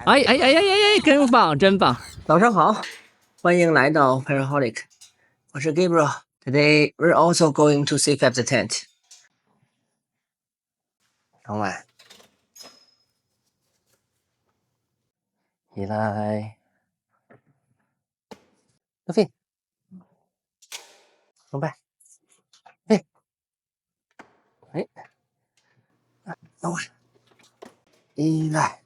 哎，真棒，真棒！早上好，欢迎来到 Parrot， 我是 Gabriel。Today we're also going to safe up the tent。窗外，起来，小飞，崇拜，飞，哎，窗外，起来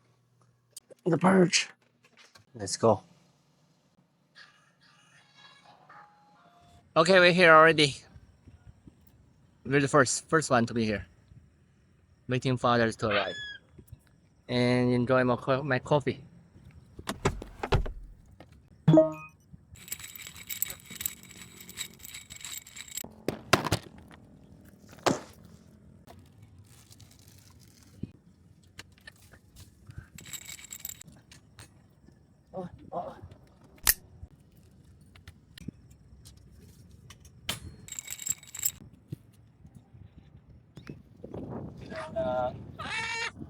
，the perch。Let's go. Okay, we're here already. We're the first one to be here. Waiting for others to arrive. And enjoy my coffee.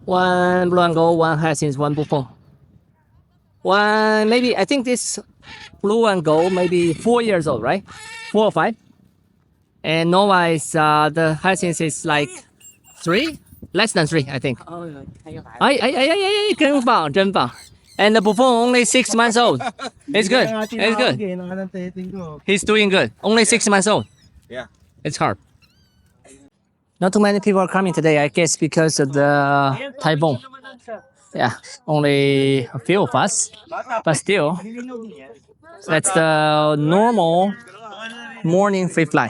One blue and gold, one hyacinth, one buffon. One maybe I think this blue and gold maybe 4 years old, right? 4 or 5. And Nova is the hyacinth is like 3, less than 3, I think. 哎，真棒，真棒。And the buffon only 6 months old. It's good. It's good. He's doing good. Only 6 months old. Yeah. It's hard. Not too many people are coming today, I guess, because of the typhoon. Yeah, only a few of us, but still, that's the normal morning Freefly.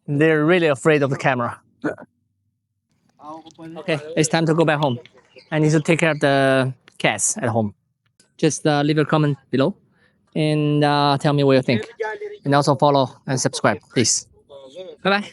They're really afraid of the camera. Okay, it's time to go back home. I need to take care of the cats at home. Just leave a comment below and tell me what you think. And also follow and subscribe, please. Bye-bye.